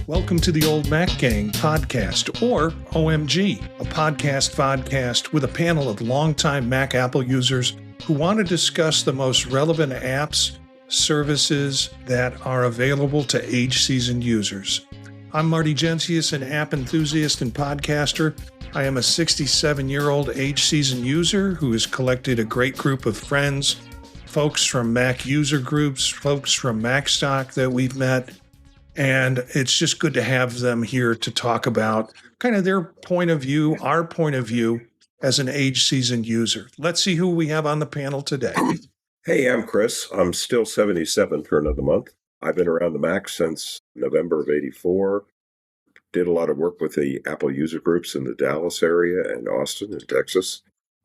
Welcome to the Old Mac Gang podcast, or OMG, a vodcast with a panel of longtime Mac Apple users who want to discuss the most relevant apps, services that are available to age-seasoned users. I'm Marty, an app enthusiast and podcaster. I am a 67-year-old age-seasoned user who has collected a great group of friends, folks from Mac user groups, folks from MacStock that we've met, and it's just good to have them here to talk about kind of their point of view, our point of view as an age-seasoned user. Let's see who we have on the panel today. Hey, I'm Chris. I'm still 77 for another month. I've been around the Mac since November of 84. Did a lot of work with the Apple user groups in the Dallas area and Austin and Texas,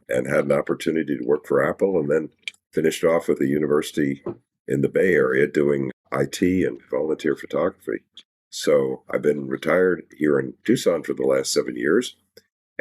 and had an opportunity to work for Apple, and then finished off with a university in the Bay Area doing IT and volunteer photography. So I've been retired here in Tucson for the last 7 years,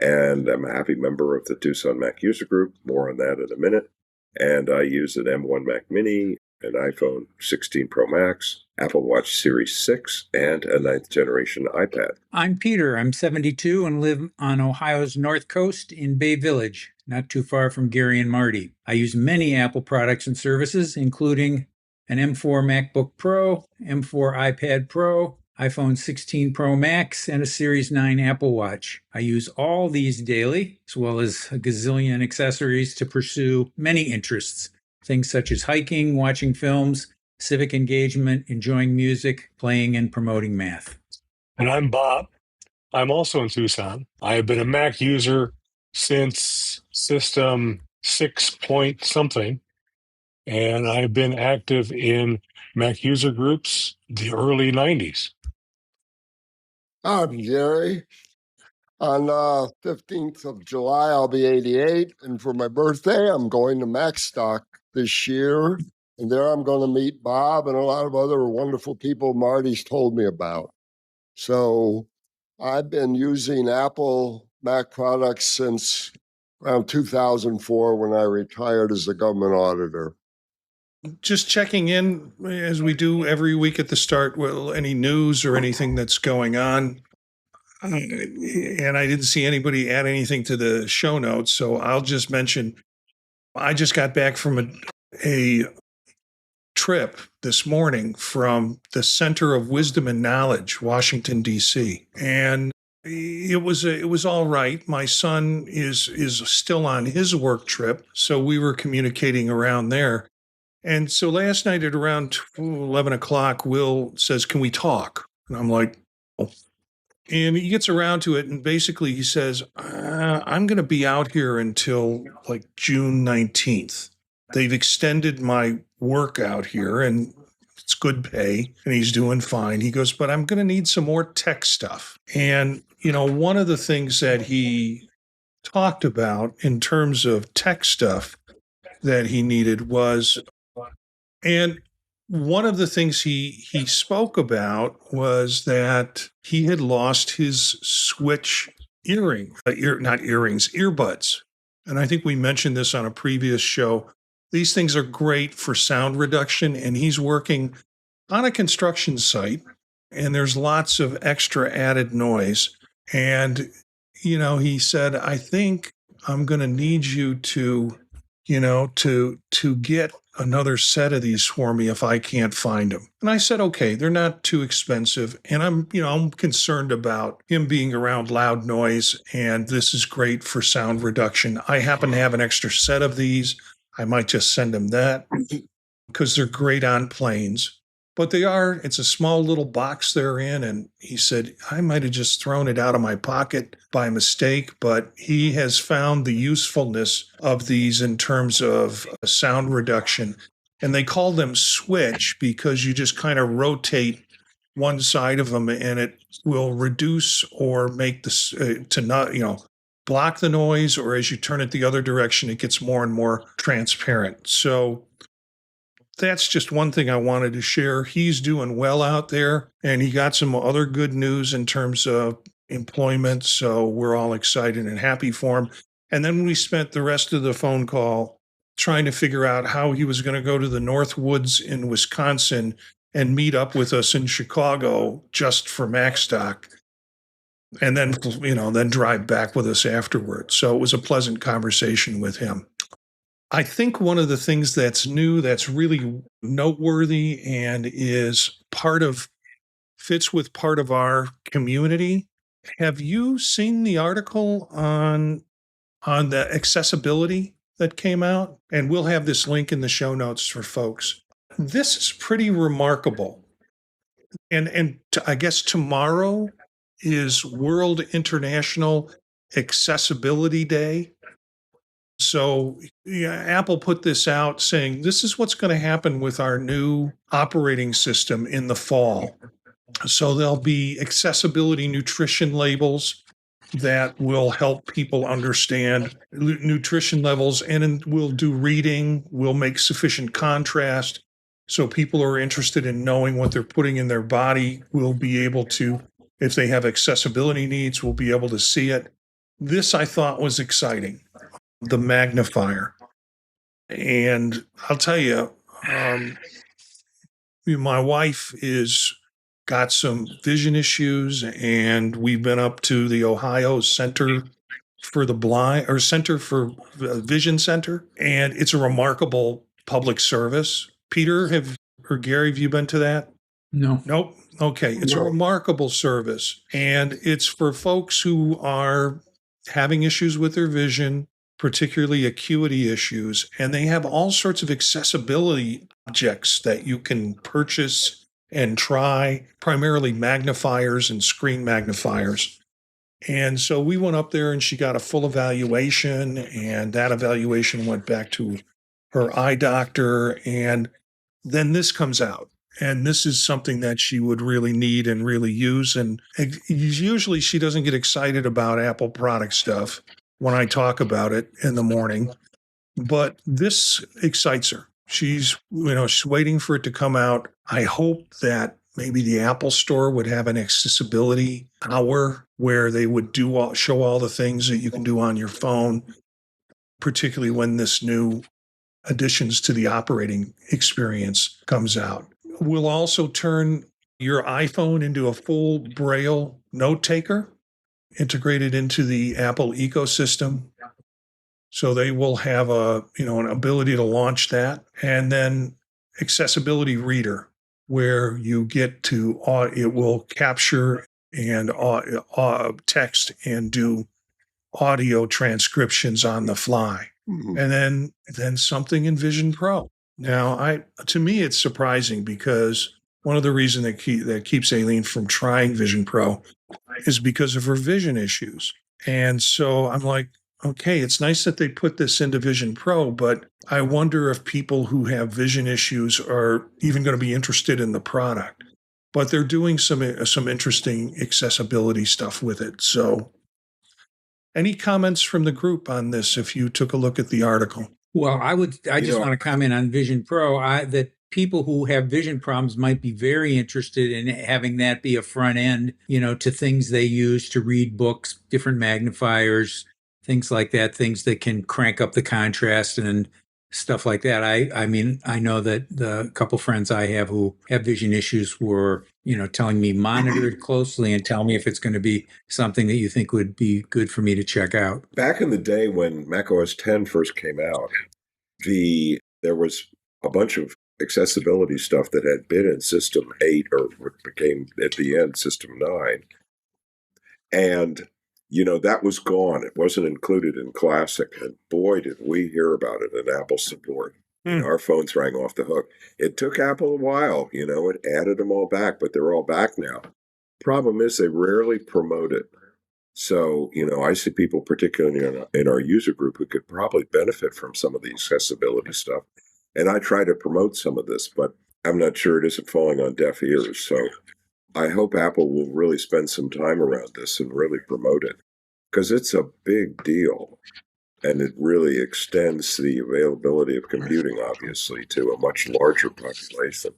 and I'm a happy member of the Tucson Mac user group. More on that in a minute. And I use an M1 Mac Mini, an iPhone 16 Pro Max, Apple Watch Series 6, and a 9th generation iPad. I'm Peter. I'm 72 and live on Ohio's North Coast in Bay Village, not too far from Gary and Marty. I use many Apple products and services, including an M4 MacBook Pro, M4 iPad Pro, iPhone 16 Pro Max, and a Series 9 Apple Watch. I use all these daily, as well as a gazillion accessories to pursue many interests. Things such as hiking, watching films, civic engagement, enjoying music, playing and promoting math. And I'm Bob. I'm also in Tucson. I have been a Mac user since system 6 point something, and I've been active in Mac user groups the early 90s. I'm Gary. On 15th of July, I'll be 88, and for my birthday, I'm going to MacStock this year, and there I'm going to meet Bob and a lot of other wonderful people Marty's told me about. So I've been using Apple Mac products since around 2004 when I retired as a government auditor. Just checking in, as we do every week at the start, well, any news or anything that's going on. And I didn't see anybody add anything to the show notes, so I'll just mention, I just got back from a trip this morning from the Center of Wisdom and Knowledge, Washington, D.C., and it was all right. My son is still on his work trip, so we were communicating around there. And so last night at around 11 o'clock, Will says, "Can we talk?" And I'm like, "Oh." And he gets around to it, and basically he says, "I'm going to be out here until like June 19th. They've extended my work out here, and it's good pay, and he's doing fine." He goes, "But I'm going to need some more tech stuff." And, one of the things that he talked about in terms of tech stuff that he needed was, and one of the things he spoke about was that he had lost his Switch earbuds. And I think we mentioned this on a previous show. These things are great for sound reduction, and he's working on a construction site, and there's lots of extra added noise. And, he said, "I think I'm going to need you to get another set of these for me if I can't find them." And I said, "Okay, they're not too expensive." And I'm concerned about him being around loud noise, and this is great for sound reduction. I happen to have an extra set of these. I might just send him that because they're great on planes. But it's a small little box they're in. And he said, "I might have just thrown it out of my pocket by mistake," but he has found the usefulness of these in terms of sound reduction. And they call them switch because you just kind of rotate one side of them and it will reduce or make this to not, block the noise, or as you turn it the other direction, it gets more and more transparent. So that's just one thing I wanted to share. He's doing well out there, and he got some other good news in terms of employment. So we're all excited and happy for him. And then we spent the rest of the phone call trying to figure out how he was going to go to the North Woods in Wisconsin and meet up with us in Chicago just for MacStock, and then, then drive back with us afterwards. So it was a pleasant conversation with him. I think one of the things that's new, that's really noteworthy, and fits with part of our community. Have you seen the article on the accessibility that came out? And we'll have this link in the show notes for folks. This is pretty remarkable. I guess tomorrow is World International Accessibility Day. So Apple put this out saying this is what's going to happen with our new operating system in the fall. So there'll be accessibility nutrition labels that will help people understand nutrition levels, and we'll do reading. We'll make sufficient contrast so people who are interested in knowing what they're putting in their body will be able to, if they have accessibility needs, will be able to see it. This I thought was exciting, the magnifier. And I'll tell you, my wife got some vision issues, and we've been up to the Ohio Center for the Blind, or Center for Vision Center, and it's a remarkable public service. Peter, or Gary, have you been to that? No. Nope. Okay. It's a remarkable service, and it's for folks who are having issues with their vision, particularly acuity issues, and they have all sorts of accessibility objects that you can purchase and try, primarily magnifiers and screen magnifiers. And so we went up there, and she got a full evaluation, and that evaluation went back to her eye doctor. And then this comes out, and this is something that she would really need and really use. And usually she doesn't get excited about Apple product stuff when I talk about it in the morning, but this excites her. She's waiting for it to come out. I hope that maybe the Apple Store would have an accessibility hour where they would show all the things that you can do on your phone, particularly when this new additions to the operating experience comes out. We'll also turn your iPhone into a full Braille note taker, integrated into the Apple ecosystem. So they will have an ability to launch that. And then accessibility reader, where you get to, it will capture and text and do audio transcriptions on the fly. Mm-hmm. And then something in Vision Pro. Now, to me, it's surprising, because one of the reasons that keeps Aileen from trying Vision Pro is because of her vision issues. And so I'm like, okay, it's nice that they put this into Vision Pro, but I wonder if people who have vision issues are even going to be interested in the product. But they're doing some interesting accessibility stuff with it. So any comments from the group on this if you took a look at the article? Well, I just want to comment on Vision Pro, that people who have vision problems might be very interested in having that be a front end, to things they use to read books, different magnifiers, things like that, things that can crank up the contrast and stuff like that. I mean, I know that the couple friends I have who have vision issues were, telling me monitor it closely and tell me if it's going to be something that you think would be good for me to check out. Back in the day when macOS 10 first came out, there was a bunch of accessibility stuff that had been in System 8, or what became at the end System 9. And that was gone. It wasn't included in Classic. And boy, did we hear about it in Apple support. Our phones rang off the hook. It took Apple a while, it added them all back, but they're all back now. Problem is, they rarely promote it. So, I see people, particularly in our user group, who could probably benefit from some of the accessibility stuff. And I try to promote some of this, but I'm not sure it isn't falling on deaf ears. So I hope Apple will really spend some time around this and really promote it, because it's a big deal. And it really extends the availability of computing, obviously, to a much larger population.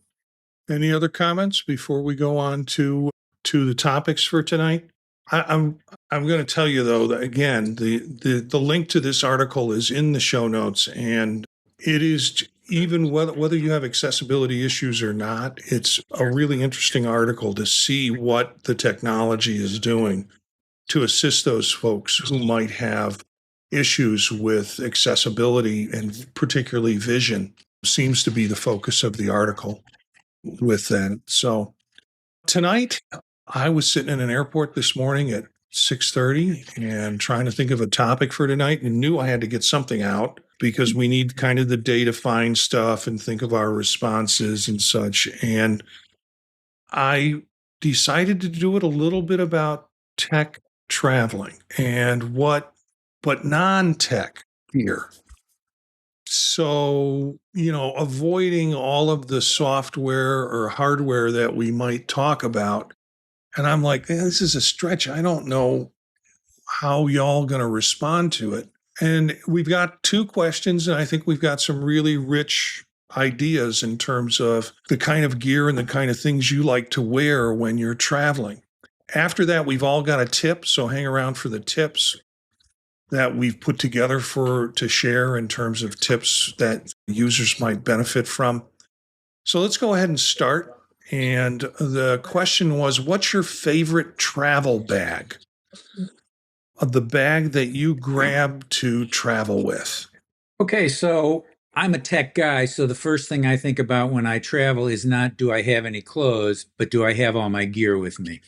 Any other comments before we go on to the topics for tonight? I'm going to tell you, though, that again, the link to this article is in the show notes, and it is, even whether you have accessibility issues or not, it's a really interesting article to see what the technology is doing to assist those folks who might have issues with accessibility and particularly vision. Seems to be the focus of the article with that. So tonight, I was sitting in an airport this morning at 6:30 and trying to think of a topic for tonight, and knew I had to get something out because we need kind of the day to find stuff and think of our responses and such. And I decided to do it a little bit about tech traveling and but non-tech gear. So, avoiding all of the software or hardware that we might talk about. And I'm like, this is a stretch. I don't know how y'all going to respond to it. And we've got two questions, and I think we've got some really rich ideas in terms of the kind of gear and the kind of things you like to wear when you're traveling. After that, we've all got a tip, so hang around for the tips that we've put together to share in terms of tips that users might benefit from. So let's go ahead and start. And the question was, what's your favorite travel bag? The bag that you grab to travel with. Okay, so I'm a tech guy, so the first thing I think about when I travel is not do I have any clothes, but do I have all my gear with me?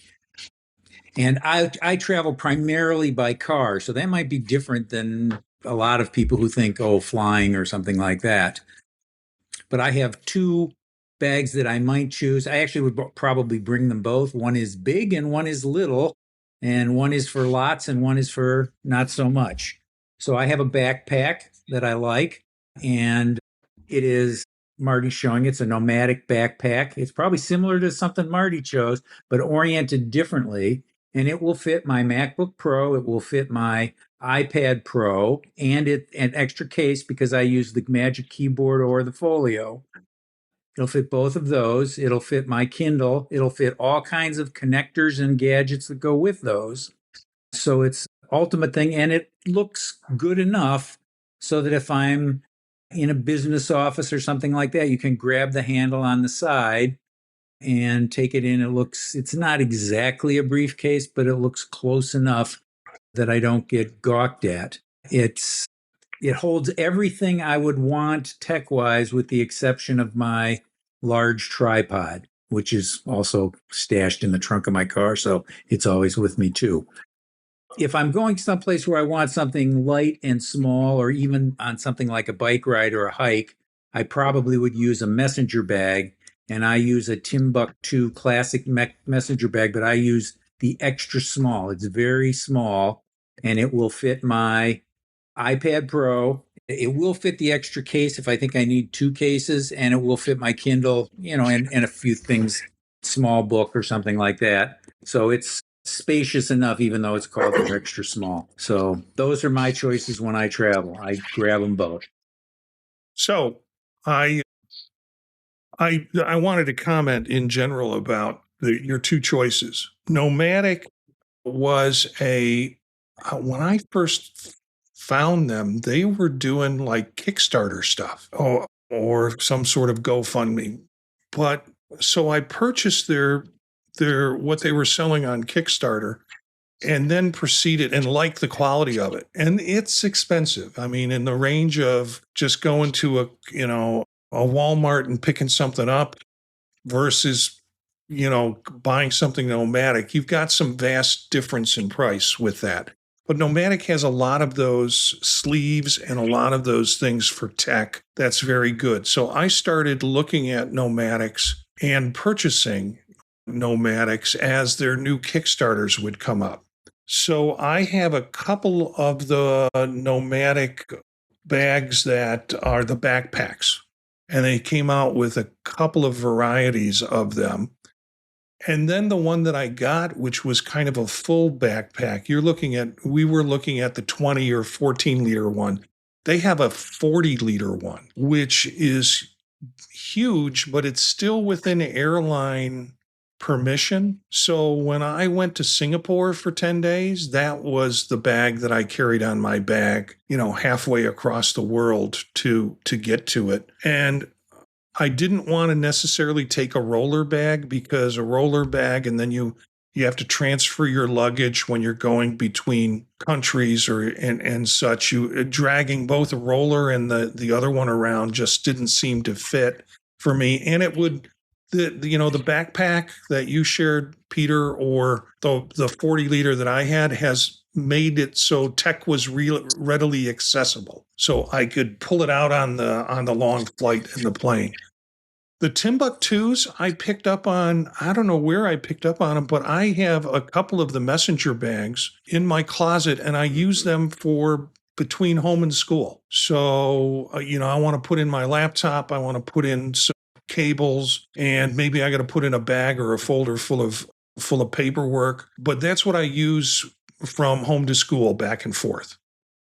And I travel primarily by car, so that might be different than a lot of people who think, oh, flying or something like that. But I have two bags that I might choose. I actually would probably bring them both. One is big and one is little, and one is for lots and one is for not so much. So I have a backpack that I like, and it is Marty showing. It's a Nomatic Backpack. It's probably similar to something Marty chose, but oriented differently. And it will fit my MacBook Pro. It will fit my iPad Pro, and an extra case because I use the Magic Keyboard or the Folio. It'll fit both of those. It'll fit my Kindle. It'll fit all kinds of connectors and gadgets that go with those. So it's ultimate thing, and it looks good enough so that if I'm in a business office or something like that, you can grab the handle on the side and take it in. It's not exactly a briefcase, but it looks close enough that I don't get gawked at. It holds everything I would want tech-wise with the exception of my large tripod, which is also stashed in the trunk of my car, so it's always with me too. If I'm going someplace where I want something light and small, or even on something like a bike ride or a hike, I probably would use a messenger bag. And I use a Timbuk2 classic messenger bag, but I use the extra small. It's very small, and it will fit my iPad Pro. It will fit the extra case if I think I need two cases, and it will fit my Kindle, and a few things, small book or something like that. So it's spacious enough, even though it's called the extra small. So those are my choices when I travel. I grab them both. So I wanted to comment in general about your two choices. Nomatic was when I first found them, they were doing like Kickstarter stuff or some sort of GoFundMe. But so I purchased their what they were selling on Kickstarter and then proceeded and liked the quality of it. And it's expensive. I mean, in the range of just going to a Walmart and picking something up versus, buying something Nomatic, you've got some vast difference in price with that. But Nomatic has a lot of those sleeves and a lot of those things for tech. That's very good. So I started looking at Nomatics and purchasing Nomatics as their new Kickstarters would come up. So I have a couple of the Nomatic bags that are the backpacks, and they came out with a couple of varieties of them. And then the one that I got, which was kind of a full backpack, we were looking at the 20 or 14 liter one. They have a 40 liter one, which is huge, but it's still within airline permission. So when I went to Singapore for 10 days, that was the bag that I carried on my bag, halfway across the world to get to it. And I didn't want to necessarily take a roller bag, because a roller bag, and then you have to transfer your luggage when you're going between countries and such. You dragging both a roller and the other one around just didn't seem to fit for me. And it would, the backpack that you shared, Peter, or the 40 liter that I had, has made it so tech was readily accessible, so I could pull it out on the long flight in the plane. The Timbuktus I picked up on, I don't know where I picked up on them, but I have a couple of the Messenger bags in my closet, and I use them for between home and school. So, I want to put in my laptop, I want to put in some cables, and maybe I got to put in a bag or a folder full of paperwork. But that's what I use from home to school, back and forth.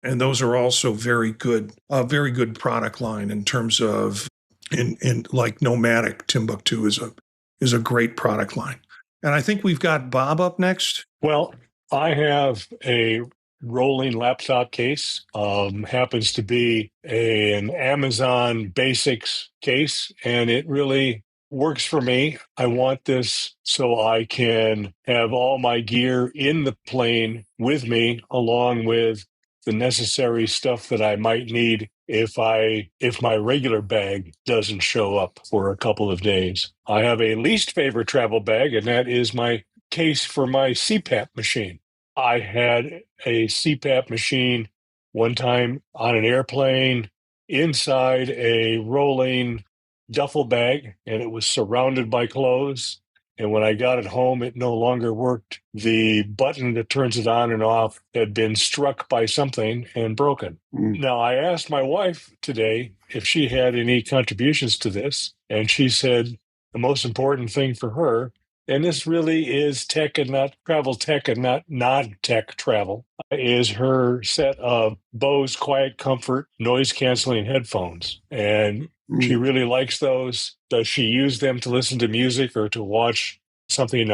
And those are also very good product line in terms of, in like Nomatic Timbuktu is a great product line. And I think we've got Bob up next. Well, I have a rolling laptop case. Happens to be an Amazon Basics case, and it really works for me. I want this so I can have all my gear in the plane with me, along with the necessary stuff that I might need if my regular bag doesn't show up for a couple of days. I have a least favorite travel bag, and that is my case for my CPAP machine. I had a CPAP machine one time on an airplane inside a rolling duffel bag, and it was surrounded by clothes. And when I got it home, it no longer worked. The button that turns it on and off had been struck by something and broken. Now, I asked my wife today if she had any contributions to this, and she said the most important thing for her, and this really is tech and not travel tech and not non-tech travel, is her set of Bose QuietComfort noise-canceling headphones. And she really likes those. Does she use them to listen to music or to watch something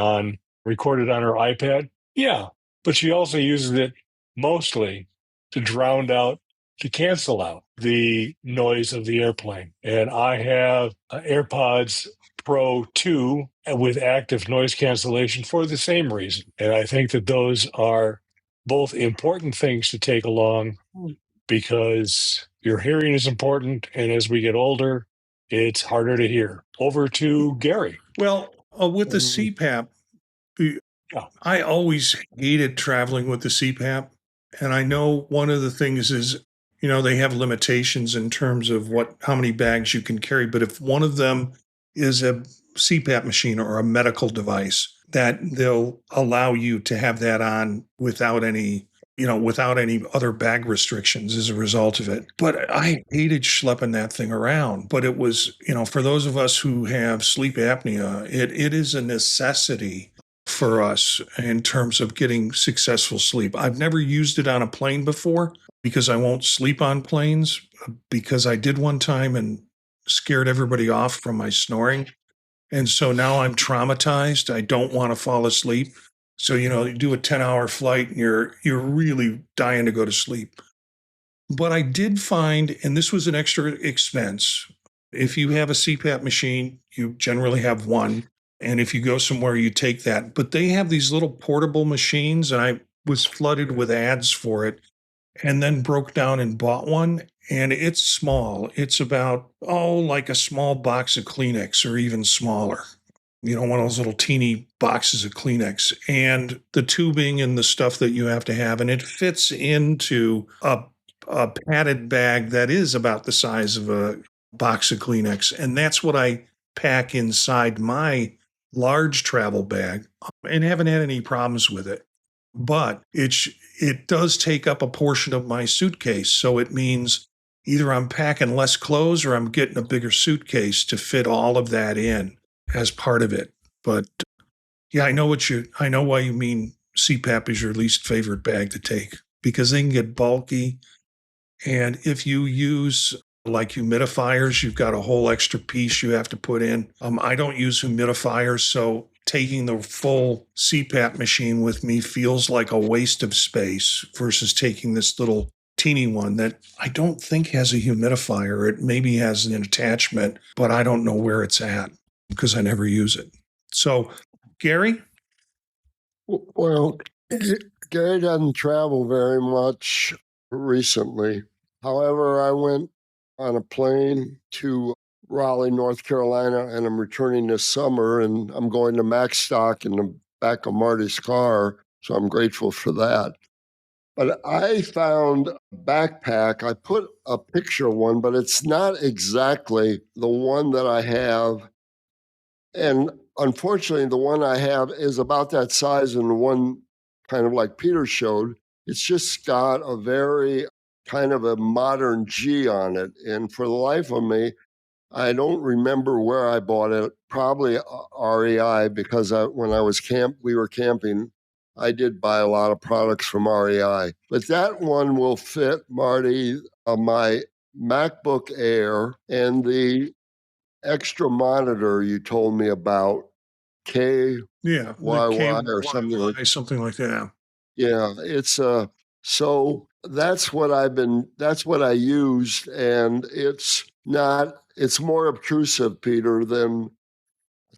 recorded on her iPad? Yeah, but she also uses it mostly to cancel out the noise of the airplane. And I have AirPods Pro 2 with active noise cancellation for the same reason. And I think that those are both important things to take along, because your hearing is important, and as we get older, it's harder to hear. Over to Gary. Well, with the CPAP, I always hated traveling with the CPAP. And I know one of the things is, they have limitations in terms of how many bags you can carry. But if one of them is a CPAP machine or a medical device, that they'll allow you to have that on without any other bag restrictions as a result of it. But I hated schlepping that thing around. But it was, for those of us who have sleep apnea, it is a necessity for us in terms of getting successful sleep. I've never used it on a plane before, because I won't sleep on planes, because I did one time and scared everybody off from my snoring. And so now I'm traumatized. I don't want to fall asleep. So, you do a 10-hour flight and you're really dying to go to sleep. But I did find, and this was an extra expense, if you have a CPAP machine, you generally have one. And if you go somewhere, you take that. But they have these little portable machines, and I was flooded with ads for it, and then broke down and bought one. And it's small. It's about, like a small box of Kleenex or even smaller. One of those little teeny boxes of Kleenex, and the tubing and the stuff that you have to have. And it fits into a padded bag that is about the size of a box of Kleenex. And that's what I pack inside my large travel bag, and haven't had any problems with it. But it does take up a portion of my suitcase. So it means either I'm packing less clothes or I'm getting a bigger suitcase to fit all of that in as part of it. But yeah, I know why you mean CPAP is your least favorite bag to take, because they can get bulky. And if you use like humidifiers, you've got a whole extra piece you have to put in. I don't use humidifiers, so taking the full CPAP machine with me feels like a waste of space versus taking this little teeny one that I don't think has a humidifier. It maybe has an attachment, but I don't know where it's at because I never use it. So, Gary? Well, Gary doesn't travel very much recently. However, I went on a plane to Raleigh, North Carolina, and I'm returning this summer, and I'm going to Macstock in the back of Marty's car, so I'm grateful for that. But I found a backpack. I put a picture of one, but it's not exactly the one that I have. And unfortunately, the one I have is about that size, and the one kind of like Peter showed, it's just got a very kind of a modern G on it. And for the life of me, I don't remember where I bought it. Probably REI, because when we were camping, I did buy a lot of products from REI. But that one will fit, Marty, my MacBook Air and the extra monitor you told me about, KYY or something like that. Something like that. Yeah, it's so that's what I used, and it's more obtrusive, Peter, than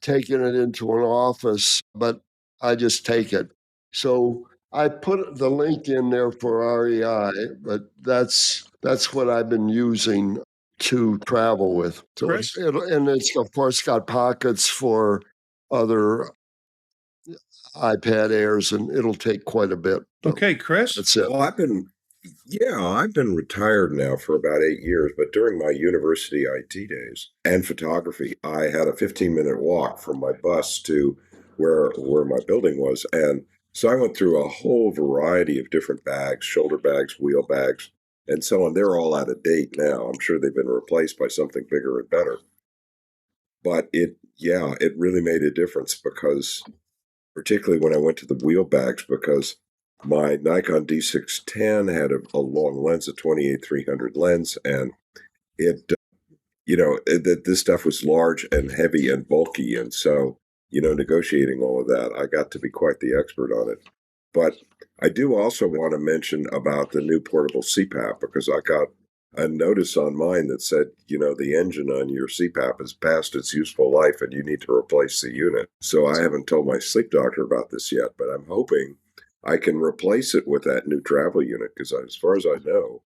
taking it into an office, but I just take it. So I put the link in there for REI, but that's what I've been using to travel with. So Chris? it's of course got pockets for other iPad Airs, and it'll take quite a bit. Okay, Chris? That's it. Well, I've been retired now for about 8 years, but during my university IT days and photography, I had a 15-minute walk from my bus to where my building was. And so I went through a whole variety of different bags, shoulder bags, wheel bags, and so on. They're all out of date now. I'm sure they've been replaced by something bigger and better. But it really made a difference, because particularly when I went to the wheel bags, because my Nikon D610 had a long lens, a 28-300 lens, and this stuff was large and heavy and bulky. And so, negotiating all of that, I got to be quite the expert on it. But I do also want to mention about the new portable CPAP, because I got a notice on mine that said, the engine on your CPAP has passed its useful life and you need to replace the unit. So I haven't told my sleep doctor about this yet, but I'm hoping I can replace it with that new travel unit, because as far as I know,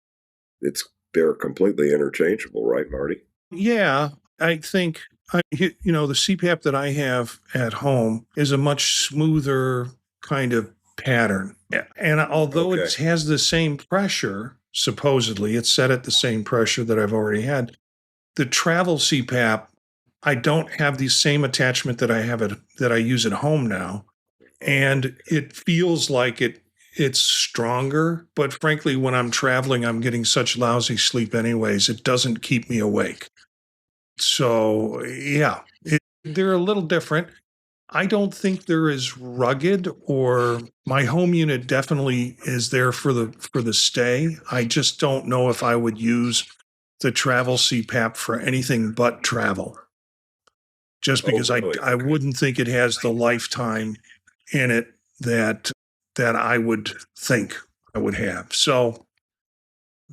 they're completely interchangeable, right, Marty? Yeah, I think, the CPAP that I have at home is a much smoother kind of pattern. And although it has the same pressure, supposedly it's set at the same pressure that I've already had, the travel CPAP, I don't have the same attachment that I use at home now. And it feels like it's stronger, but frankly, when I'm traveling, I'm getting such lousy sleep anyways. It doesn't keep me awake. So yeah, they're a little different. I don't think they're as rugged, or my home unit definitely is there for the stay. I just don't know if I would use the travel CPAP for anything but travel. Just because I wouldn't think it has the lifetime in it that I would think I would have. So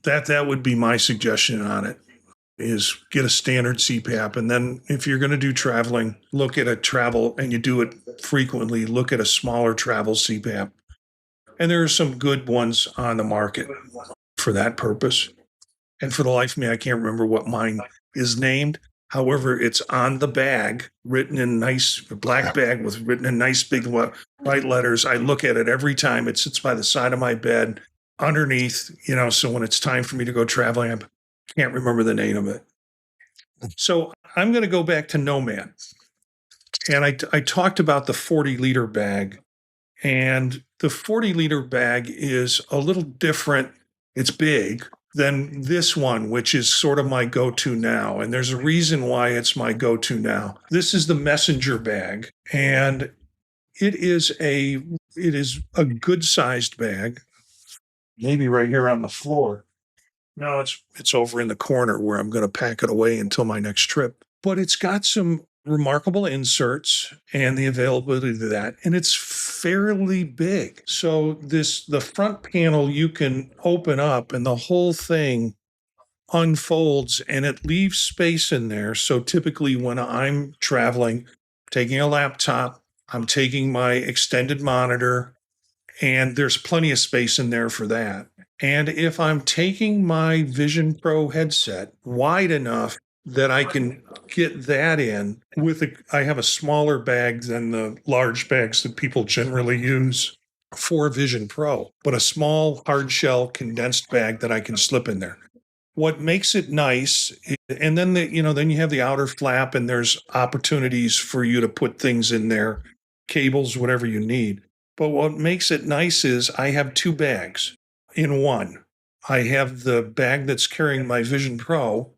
that would be my suggestion on it, is get a standard CPAP. And then if you're going to do traveling, look at a travel, and you do it frequently, look at a smaller travel CPAP. And there are some good ones on the market for that purpose. And for the life of me, I can't remember what mine is named. However, it's on the bag, written in nice black bag with written in nice big white letters. I look at it every time. It sits by the side of my bed underneath, so when it's time for me to go traveling, I can't remember the name of it. So I'm going to go back to Nomad. And I talked about the 40-liter bag. And the 40-liter bag is a little different. It's big than this one, which is sort of my go-to now. And there's a reason why it's my go-to now. This is the Messenger bag, and it is a good-sized bag. Maybe right here on the floor. No, it's over in the corner where I'm going to pack it away until my next trip. But it's got some remarkable inserts and the availability of that. And it's fairly big. So the front panel you can open up and the whole thing unfolds and it leaves space in there. So typically when I'm traveling, taking a laptop, I'm taking my extended monitor, and there's plenty of space in there for that. And if I'm taking my Vision Pro headset wide enough that I can get that in I have a smaller bag than the large bags that people generally use for Vision Pro, but a small hard shell condensed bag that I can slip in there. What makes it nice, and then then you have the outer flap, and there's opportunities for you to put things in there, cables, whatever you need. But what makes it nice is I have two bags in one. I have the bag that's carrying my Vision Pro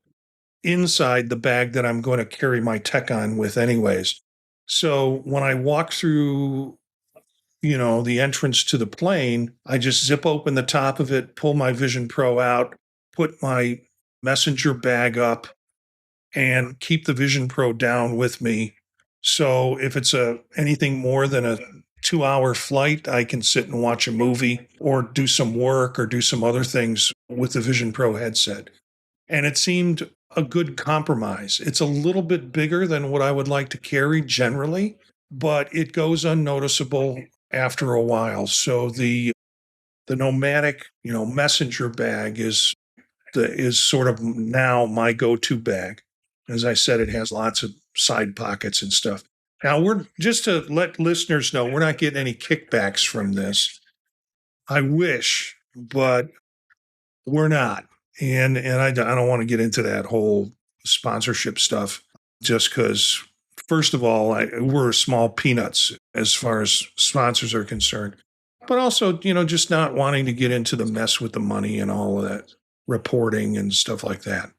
inside the bag that I'm going to carry my tech on with anyways. So when I walk through, the entrance to the plane, I just zip open the top of it, pull my Vision Pro out, put my Messenger bag up, and keep the Vision Pro down with me. So if it's anything more than a 2-hour flight, I can sit and watch a movie or do some work or do some other things with the Vision Pro headset. And it seemed a good compromise. It's a little bit bigger than what I would like to carry generally, but it goes unnoticeable after a while. So the Nomatic, Messenger bag is sort of now my go-to bag. As I said, it has lots of side pockets and stuff. Now, we're just to let listeners know, we're not getting any kickbacks from this. I wish, but we're not. And I don't want to get into that whole sponsorship stuff just because, first of all, we're small peanuts as far as sponsors are concerned. But also, just not wanting to get into the mess with the money and all of that reporting and stuff like that.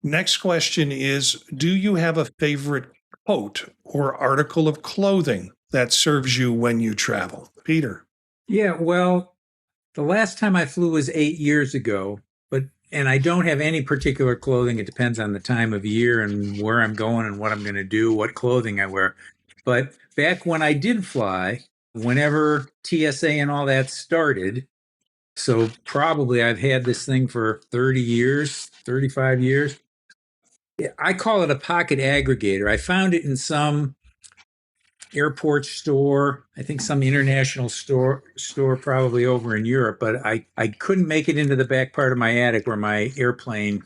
Next question is, do you have a favorite coat or article of clothing that serves you when you travel? Peter. Yeah, well, the last time I flew was 8 years ago, and I don't have any particular clothing. It depends on the time of year and where I'm going and what I'm going to do, what clothing I wear. But back when I did fly, whenever TSA and all that started, so probably I've had this thing for 30 years, 35 years. I call it a pocket aggregator. I found it in some airport store, I think some international store probably over in Europe, but I couldn't make it into the back part of my attic where my airplane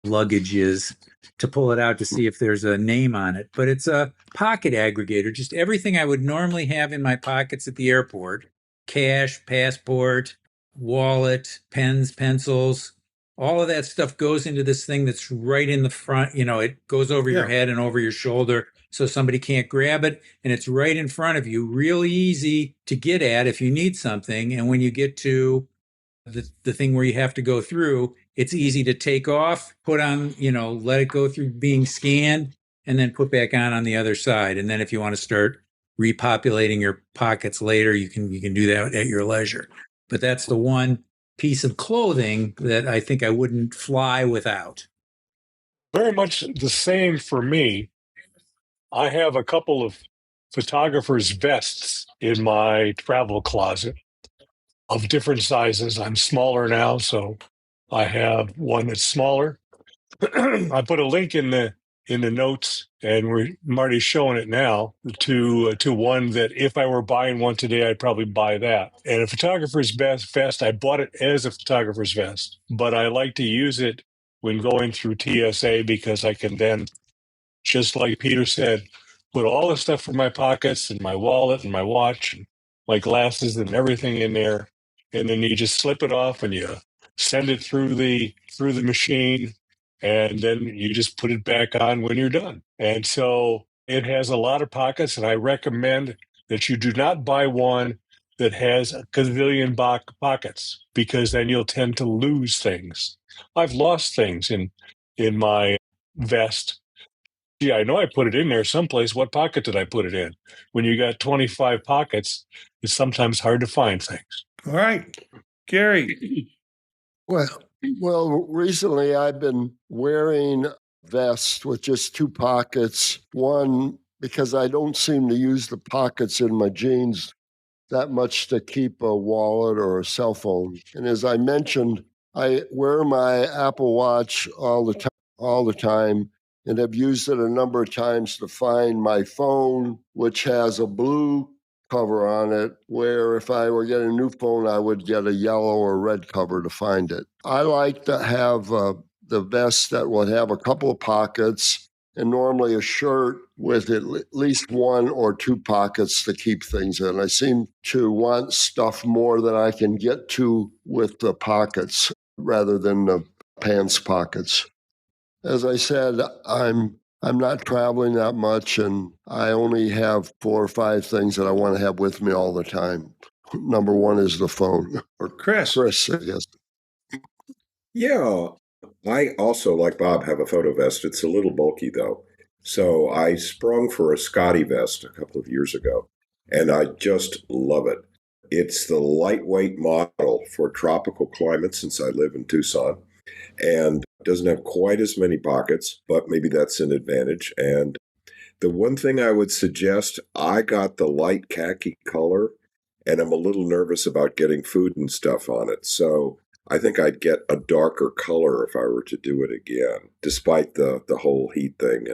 luggage is to pull it out to see if there's a name on it. But it's a pocket aggregator, just everything I would normally have in my pockets at the airport: cash, passport, wallet, pens, pencils. All of that stuff goes into this thing that's right in the front. It goes over your head and over your shoulder so somebody can't grab it. And it's right in front of you, really easy to get at if you need something. And when you get to the thing where you have to go through, it's easy to take off, put on, let it go through being scanned, and then put back on the other side. And then if you want to start repopulating your pockets later, you can do that at your leisure. But that's the one piece of clothing that I think I wouldn't fly without. Very much the same for me. I have a couple of photographer's vests in my travel closet of different sizes. I'm smaller now, so I have one that's smaller. I put a link in the notes, and Marty's showing it now to one that if I were buying one today, I'd probably buy that. And a photographer's vest, I bought it as a photographer's vest, but I like to use it when going through TSA because I can then, just like Peter said, put all the stuff from my pockets and my wallet and my watch and my glasses and everything in there, and then you just slip it off and you send it through the machine, and then you just put it back on when you're done. And so it has a lot of pockets, and I recommend that you do not buy one that has a gazillion pockets, because then you'll tend to lose things. I've lost things in my vest. Yeah, I know I put it in there someplace. What pocket did I put it in? When you got 25 pockets, it's sometimes hard to find things. All right. Gary. Well, recently I've been wearing vest with just two pockets. One, because I don't seem to use the pockets in my jeans that much to keep a wallet or a cell phone. And as I mentioned, I wear my Apple Watch all the time, and have used it a number of times to find my phone, which has a blue cover on it, where if I were getting a new phone, I would get a yellow or red cover to find it. I like to have the vest that will have a couple of pockets, and normally a shirt with at least one or two pockets to keep things in. I seem to want stuff more that I can get to with the pockets rather than the pants pockets. As I said, I'm not traveling that much, and I only have 4 or 5 things that I want to have with me all the time. Number one is the phone. Or Chris. Chris, I guess. Yeah, I also, like Bob, have a photo vest. It's a little bulky, though. So I sprung for a ScotteVest a couple of years ago, and I just love it. It's the lightweight model for tropical climates, since I live in Tucson, and doesn't have quite as many pockets, but maybe that's an advantage. And the one thing I would suggest, I got the light khaki color, and I'm a little nervous about getting food and stuff on it. So I think I'd get a darker color if I were to do it again, despite the whole heat thing.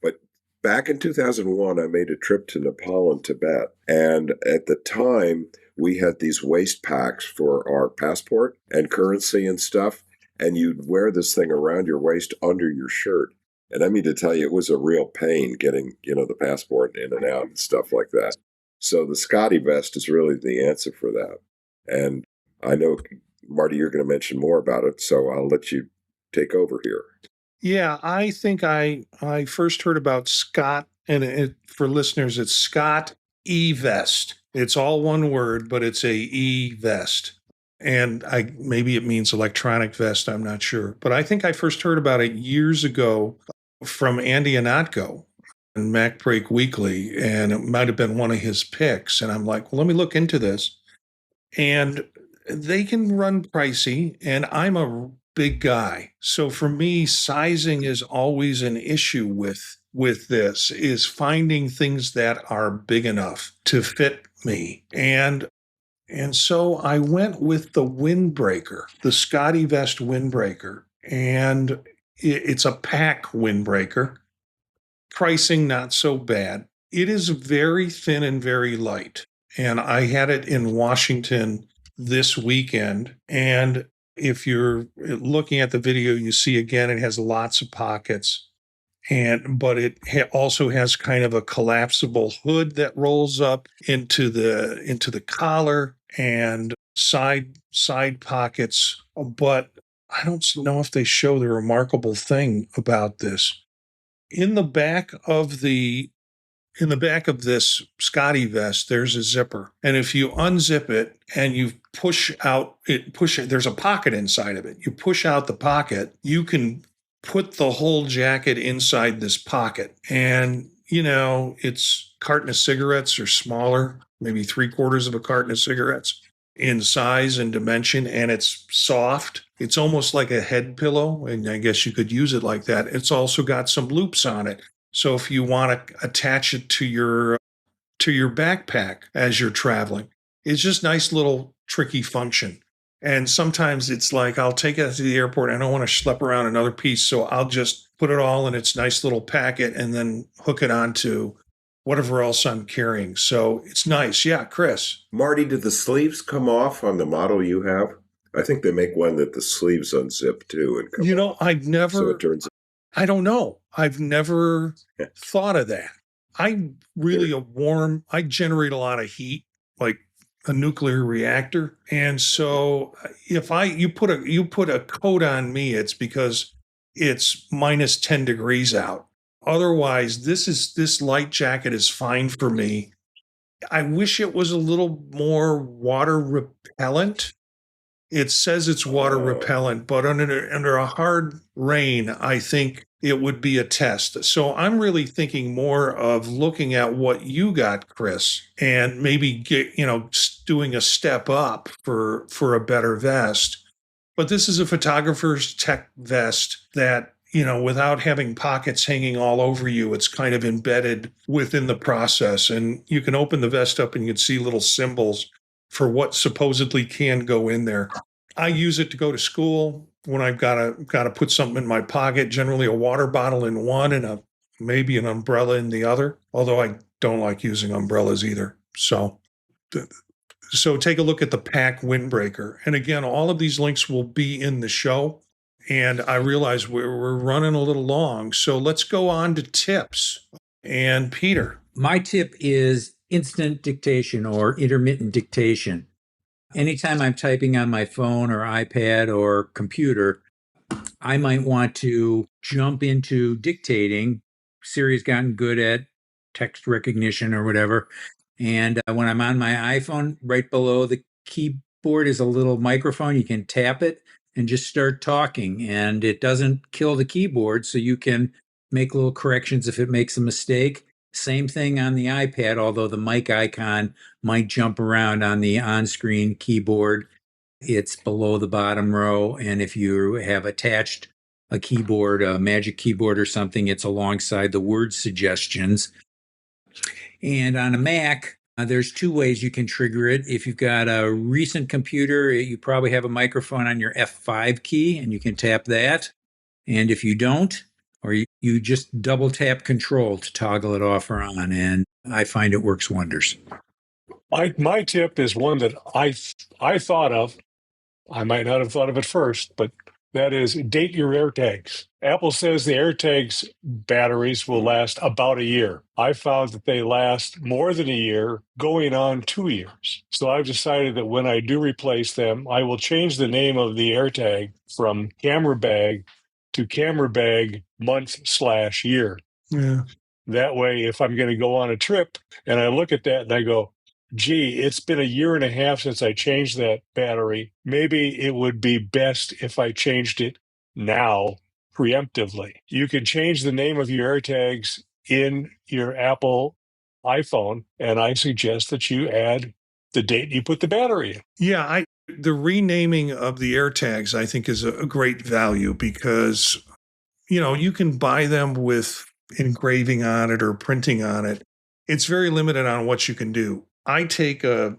But back in 2001, I made a trip to Nepal and Tibet. And at the time, we had these waist packs for our passport and currency and stuff. And you'd wear this thing around your waist under your shirt. And I mean to tell you, it was a real pain getting, the passport in and out and stuff like that. So the ScotteVest is really the answer for that. And I know, Marty, you're going to mention more about it, so I'll let you take over here. Yeah, I think I first heard about Scott, and for listeners, it's Scott E-Vest. It's all one word, but it's a E-Vest. And maybe it means electronic vest, I'm not sure. But I think I first heard about it years ago from Andy Anatko in Mac Break Weekly, and it might have been one of his picks. And I'm like, well, let me look into this. And they can run pricey, and I'm a big guy. So for me, sizing is always an issue with this, is finding things that are big enough to fit me. And so I went with the Windbreaker, the ScotteVest Windbreaker. And it's a pack Windbreaker. Pricing not so bad. It is very thin and very light. And I had it in Washington this weekend. And if you're looking at the video, you see again, it has lots of pockets. But it also has kind of a collapsible hood that rolls up into the collar and side pockets. But I don't know if they show the remarkable thing about this. In the back of this ScotteVest, there's a zipper. And if you unzip it and you push it, there's a pocket inside of it. You push out the pocket, you can put the whole jacket inside this pocket. And, it's carton of cigarettes or smaller, maybe 3/4 of a carton of cigarettes in size and dimension. And it's soft. It's almost like a head pillow. And I guess you could use it like that. It's also got some loops on it. So if you want to attach it to your backpack as you're traveling, it's just nice little tricky function. And sometimes it's like, I'll take it to the airport. I don't want to schlep around another piece. So I'll just put it all in its nice little packet and then hook it onto whatever else I'm carrying. So it's nice. Yeah, Chris. Marty, did the sleeves come off on the model you have? I think they make one that the sleeves unzip too. And come off. I've never, so it turns I don't know. I've never thought of that. I'm really I generate a lot of heat, like a nuclear reactor. And so if you put a coat on me, it's because it's minus 10 degrees out. Otherwise, this light jacket is fine for me. I wish it was a little more water repellent. It says it's water repellent, but under a hard rain, I think it would be a test. So I'm really thinking more of looking at what you got, Chris, and maybe doing a step up for a better vest. But this is a photographer's tech vest that without having pockets hanging all over you, it's kind of embedded within the process. And you can open the vest up and you can see little symbols for what supposedly can go in there. I use it to go to school when I've got to put something in my pocket, generally a water bottle in one and maybe an umbrella in the other, although I don't like using umbrellas either. So take a look at the Pack Windbreaker. And again, all of these links will be in the show. And I realize we're running a little long. So let's go on to tips. And Peter. My tip is instant dictation or intermittent dictation. Anytime I'm typing on my phone or iPad or computer, I might want to jump into dictating. Siri's gotten good at text recognition or whatever. And when I'm on my iPhone, right below the keyboard is a little microphone. You can tap it and just start talking. And it doesn't kill the keyboard, so you can make little corrections if it makes a mistake. Same thing on the iPad, although the mic icon might jump around on the on-screen keyboard. It's below the bottom row. And if you have attached a keyboard, a magic keyboard or something, it's alongside the word suggestions. And on a Mac, there's two ways you can trigger it. If you've got a recent computer, you probably have a microphone on your F5 key, and you can tap that. And if you don't, or you just double tap Control to toggle it off or on, and I find it works wonders. My tip is one that I thought of. I might not have thought of it first, but that is date your AirTags. Apple says the AirTags batteries will last about a year. I found that they last more than a year, going on 2 years. So I've decided that when I do replace them, I will change the name of the AirTag from camera bag to camera bag month/year. Yeah. That way, if I'm going to go on a trip and I look at that and I go, gee, it's been a year and a half since I changed that battery. Maybe it would be best if I changed it now preemptively. You can change the name of your AirTags in your Apple iPhone, and I suggest that you add the date you put the battery in. Yeah, the renaming of the AirTags, I think, is a great value because, you can buy them with engraving on it or printing on it. It's very limited on what you can do. I take a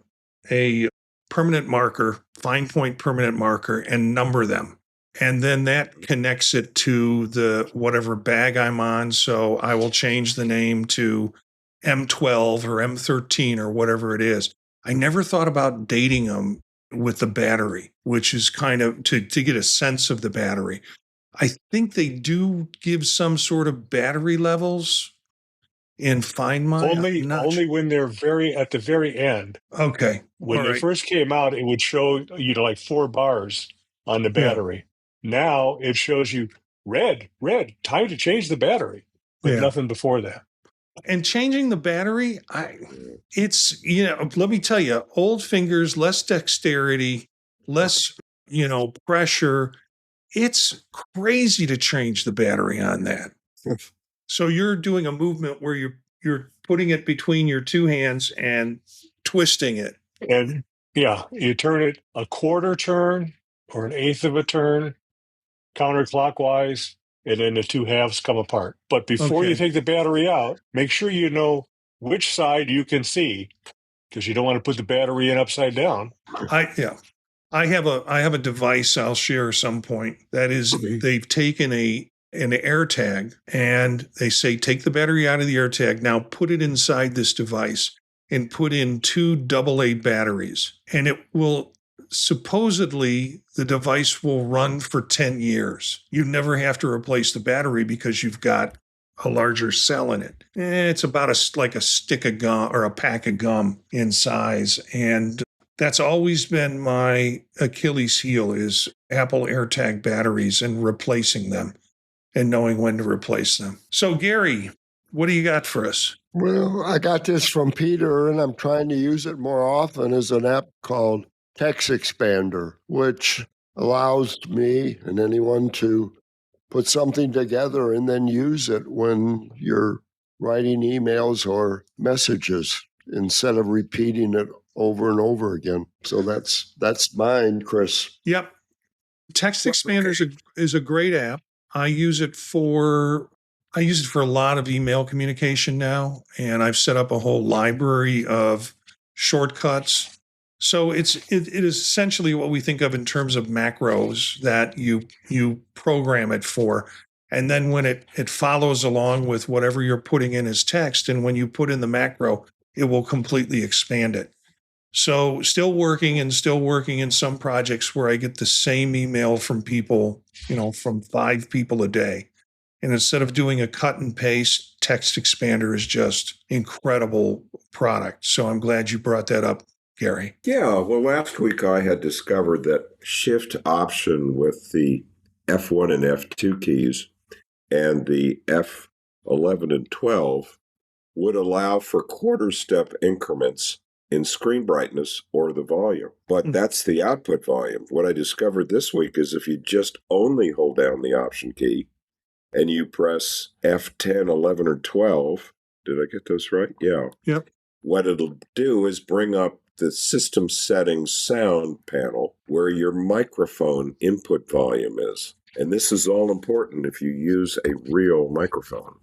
permanent marker, fine point permanent marker, and number them. And then that connects it to the whatever bag I'm on. So I will change the name to M12 or M13 or whatever it is. I never thought about dating them with the battery, which is kind of to get a sense of the battery. I think they do give some sort of battery levels in Find My. Only when they're at the very end. Okay. When they first came out, it would show like 4 bars on the battery. Yeah. Now it shows you red, time to change the battery, but nothing before that. And changing the battery, it's, let me tell you, old fingers, less dexterity, less, pressure. It's crazy to change the battery on that. So you're doing a movement where you're putting it between your two hands and twisting it. And you turn it a quarter turn or an eighth of a turn counterclockwise, and then the two halves come apart. But before you take the battery out, make sure you know which side you can see, because you don't want to put the battery in upside down. I have a device I'll share at some point that is they've taken an AirTag and they say take the battery out of the AirTag, now put it inside this device and put in 2 AA batteries, and it will supposedly the device will run for 10 years. You never have to replace the battery because you've got a larger cell in it. It's about like a stick of gum or a pack of gum in size, and that's always been my Achilles heel is Apple AirTag batteries and replacing them and knowing when to replace them. So, Gary, what do you got for us? Well, I got this from Peter, and I'm trying to use it more often as an app called Text Expander, which allows me and anyone to put something together and then use it when you're writing emails or messages instead of repeating it over and over again. So that's mine, Chris. Yep. Text Expander is a great app. I use it for a lot of email communication now, and I've set up a whole library of shortcuts. So it is essentially what we think of in terms of macros that you program it for. And then when it follows along with whatever you're putting in as text, and when you put in the macro, it will completely expand it. So still working in some projects where I get the same email from people, from 5 people a day. And instead of doing a cut and paste, Text Expander is just incredible product. So I'm glad you brought that up, Gary. Yeah, well, last week I had discovered that Shift Option with the F1 and F2 keys and the F11 and 12 would allow for quarter step increments in screen brightness or the volume. But that's the output volume. What I discovered this week is if you just only hold down the Option key and you press F10, 11, or 12, did I get those right? Yeah. Yep. What it'll do is bring up the system settings sound panel where your microphone input volume is. And this is all important if you use a real microphone,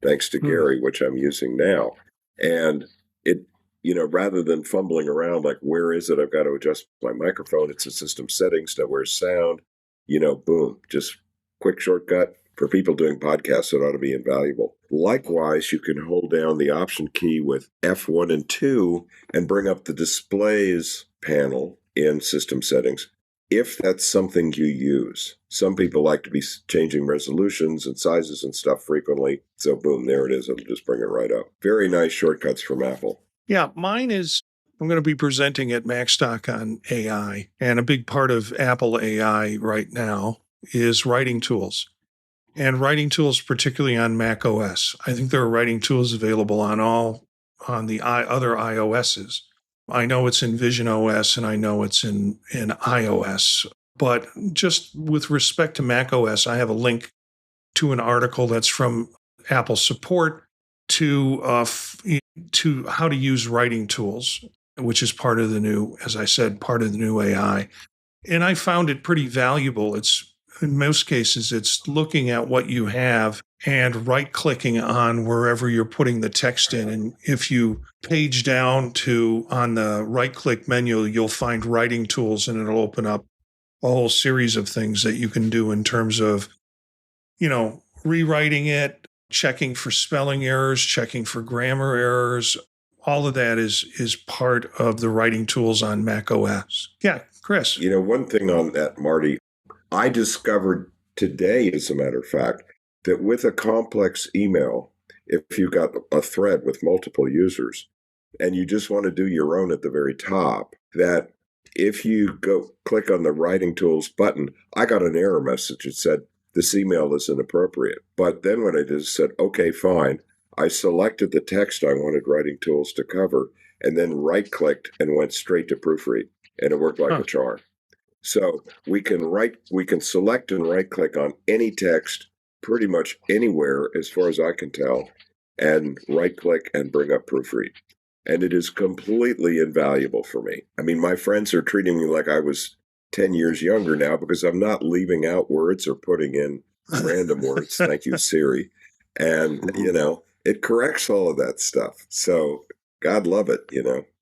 thanks to Gary, which I'm using now. And it, rather than fumbling around like, where is it? I've got to adjust my microphone. It's a system settings. Now where's sound? Boom, just quick shortcut. For people doing podcasts, it ought to be invaluable. Likewise, you can hold down the Option key with F1 and 2 and bring up the displays panel in system settings, if that's something you use. Some people like to be changing resolutions and sizes and stuff frequently. So boom, there it is. It'll just bring it right up. Very nice shortcuts from Apple. Yeah, mine is, I'm going to be presenting at MacStock on AI. And a big part of Apple AI right now is writing tools. And writing tools, particularly on Mac OS. I think there are writing tools available on the other iOSs. I know it's in Vision OS and I know it's in iOS. But just with respect to Mac OS, I have a link to an article that's from Apple support to how to use writing tools, which is part of the new, as I said, part of the new AI. And I found it pretty valuable. In most cases, it's looking at what you have and right-clicking on wherever you're putting the text in. And if you page down on the right-click menu, you'll find writing tools, and it'll open up a whole series of things that you can do in terms of, rewriting it, checking for spelling errors, checking for grammar errors. All of that is part of the writing tools on Mac OS. Yeah, Chris. One thing on that, Marty, I discovered today, as a matter of fact, that with a complex email, if you've got a thread with multiple users and you just want to do your own at the very top, that if you go click on the writing tools button, I got an error message. It said, this email is inappropriate. But then what I did is said, okay, fine. I selected the text I wanted writing tools to cover and then right-clicked and went straight to proofread. And it worked like a charm. So we can select and right-click on any text pretty much anywhere, as far as I can tell, and right-click and bring up proofread. And it is completely invaluable for me. I mean, my friends are treating me like I was 10 years younger now because I'm not leaving out words or putting in random words. Thank you, Siri. And, it corrects all of that stuff. So God love it,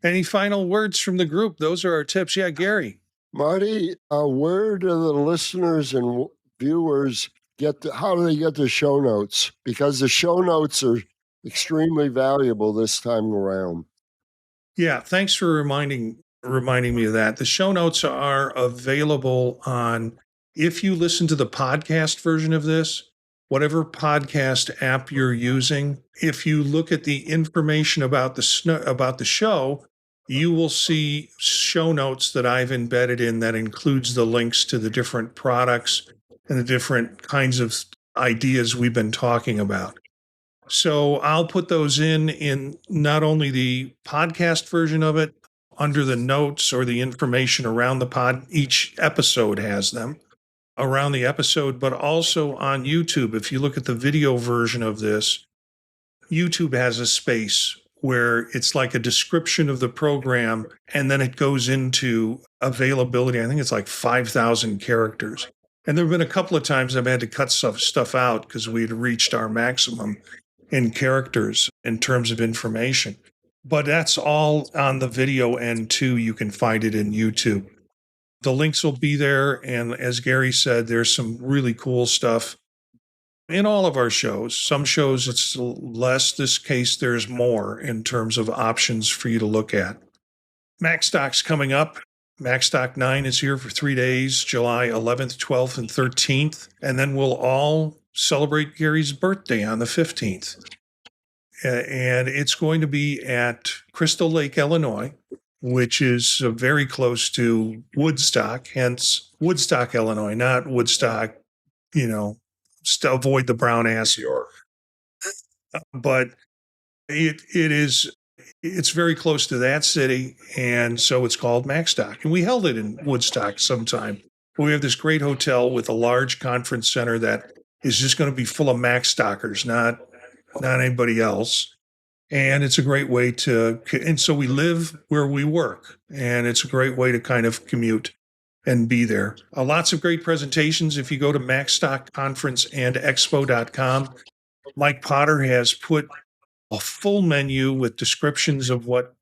Any final words from the group? Those are our tips. Yeah, Gary. Marty, where do the listeners and viewers how do they get the show notes? Because the show notes are extremely valuable this time around. Yeah, thanks for reminding me of that. The show notes are available if you listen to the podcast version of this, whatever podcast app you're using. If you look at the information about the show, you will see show notes that I've embedded in that includes the links to the different products and the different kinds of ideas we've been talking about. So I'll put those in not only the podcast version of it, under the notes or the information around each episode has them around the episode, but also on YouTube. If you look at the video version of this, YouTube has a space where it's like a description of the program, and then it goes into availability. I think it's like 5,000 characters. And there have been a couple of times I've had to cut stuff out because we had reached our maximum in characters in terms of information. But that's all on the video end too. You can find it in YouTube. The links will be there. And as Gary said, there's some really cool stuff in all of our shows. Some shows it's less. This case, there's more in terms of options for you to look at. MacStock's coming up. MacStock 9 is here for 3 days, July 11th, 12th, and 13th. And then we'll all celebrate Gary's birthday on the 15th. And it's going to be at Crystal Lake, Illinois, which is very close to Woodstock, hence Woodstock, Illinois, not Woodstock, avoid the brown ass. Sure. But it's very close to that city, and so it's called MacStock. And we held it in Woodstock sometime. We have this great hotel with a large conference center that is just going to be full of MacStockers, not anybody else. And it's a great way and so we live where we work, and it's a great way to kind of commute and be there. Lots of great presentations. If you go to MacStockConferenceandExpo.com, Mike Potter has put a full menu with descriptions of what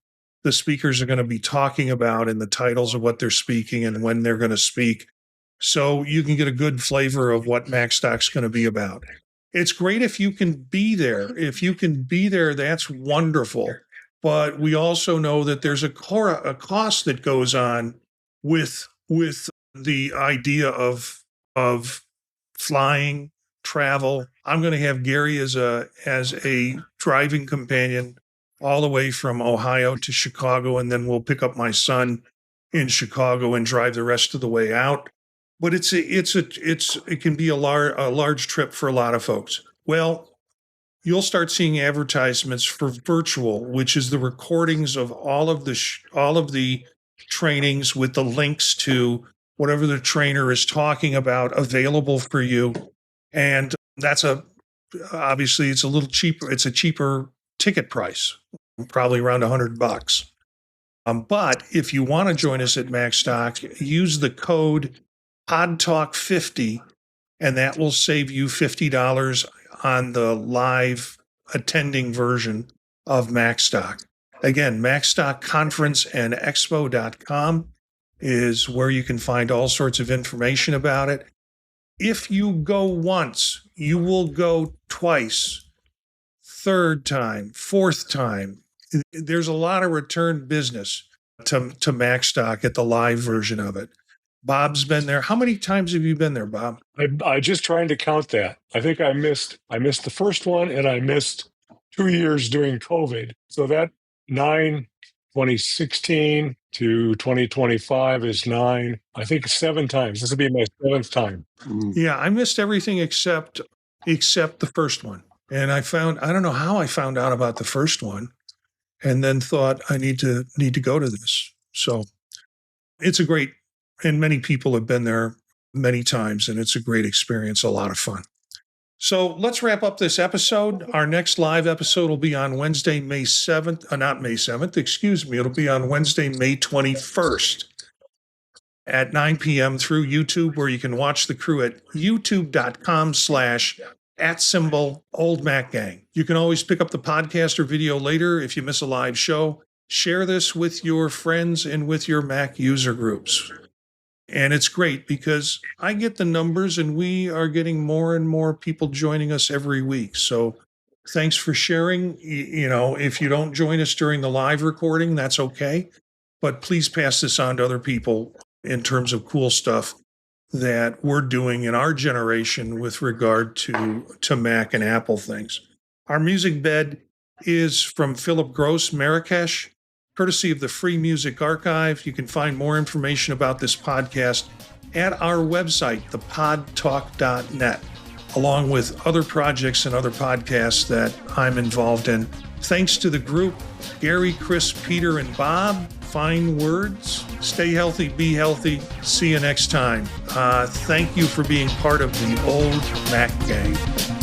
the speakers are going to be talking about and the titles of what they're speaking and when they're going to speak. So you can get a good flavor of what MacStock's going to be about. It's great if you can be there. If you can be there, that's wonderful. But we also know that there's a cost that goes on with the idea of flying, travel. I'm going to have Gary as a driving companion all the way from Ohio to Chicago, and then we'll pick up my son in Chicago and drive the rest of the way out. But it can be a large trip for a lot of folks. Well, you'll start seeing advertisements for virtual, which is the recordings of all of the trainings with the links to whatever the trainer is talking about available for you. And that's obviously it's a little cheaper. It's a cheaper ticket price, probably around $100. But if you want to join us at MacStock, use the code PodTalk50, and that will save you $50 on the live attending version of MacStock. Again, MacStockConferenceandExpo.com is where you can find all sorts of information about it. If you go once, you will go twice, third time, fourth time. There's a lot of return business to MacStock at the live version of it. Bob's been there. How many times have you been there, Bob? I just trying to count that. I think I missed the first one, and I missed 2 years during COVID. So that 2016 to 2025 is 9. I think 7 times. This will be my 7th time. Yeah, I missed everything except the first one. And I don't know how I found out about the first one, and then thought I need to go to this. So it's and many people have been there many times, and it's a great experience, a lot of fun. So let's wrap up this episode. Our next live episode will be on Wednesday, May 7th. Not May 7th, excuse me. It'll be on Wednesday, May 21st at 9 p.m. through YouTube, where you can watch the crew at youtube.com/@OldMacGang. You can always pick up the podcast or video later if you miss a live show. Share this with your friends and with your Mac user groups. And it's great because I get the numbers, and we are getting more and more people joining us every week. So thanks for sharing. If you don't join us during the live recording, that's okay. But please pass this on to other people in terms of cool stuff that we're doing in our generation with regard to Mac and Apple things. Our music bed is from Philip Gross, Marrakesh, courtesy of the Free Music Archive. You can find more information about this podcast at our website, thepodtalk.net, along with other projects and other podcasts that I'm involved in. Thanks to the group, Gary, Chris, Peter, and Bob. Fine words. Stay healthy, be healthy. See you next time. Thank you for being part of the Old Mac Gang.